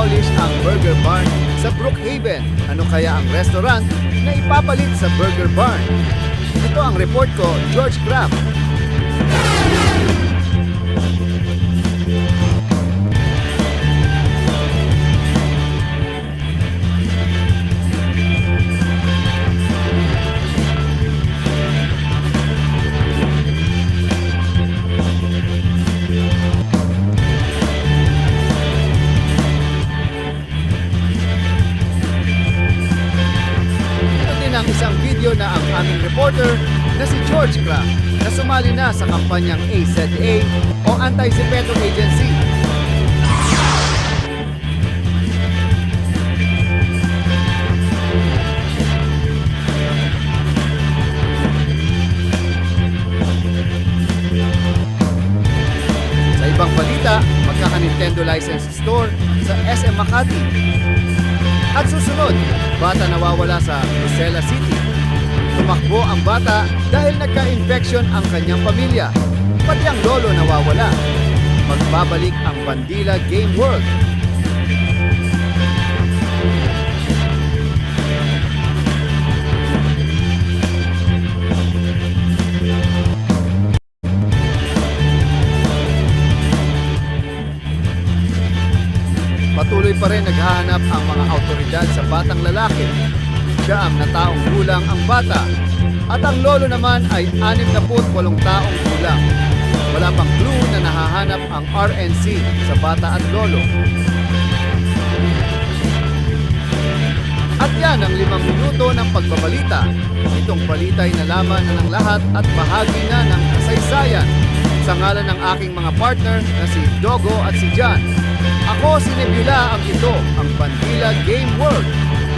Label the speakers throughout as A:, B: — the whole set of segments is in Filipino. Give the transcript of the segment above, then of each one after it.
A: na-demolish ang Burger Barn sa Brookhaven. Ano kaya ang restaurant na ipapalit sa Burger Barn? Ito ang report ko, George Craft. Ang isang video na ang aming reporter na si George Craft na sumali na sa kampanyang AZA o Anti-Zepeto Agency. Sa ibang balita, magkaka-Nintendo license store sa SM Makati. At susunod, bata nawawala sa Lucella City. Tumakbo ang bata dahil nagka-infection ang kanyang pamilya. Pati ang lolo nawawala. Magbabalik ang Bandila Game World. Patuloy pa rin naghahanap ang mga awtoridad sa batang lalaki. Siyam na taong gulang ang bata at ang lolo naman ay 68 taong gulang. Wala pang clue na nahahanap ang RNC sa bata at lolo. At yan ang 5 minuto ng pagbabalita. Itong balita'y nalaman na ng lahat at bahagi na ng kasaysayan. Sa ngalan ng aking mga partner na si Dogo at si Jan. Ako si Nebula ang ito, ang Bandila Game World.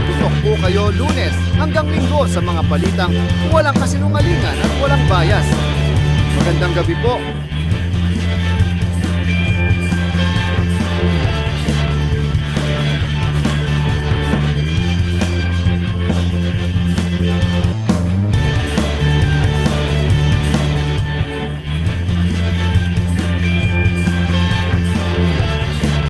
A: Tutok po kayo Lunes hanggang Linggo sa mga balitang walang kasinungalingan at walang bias. Magandang gabi po.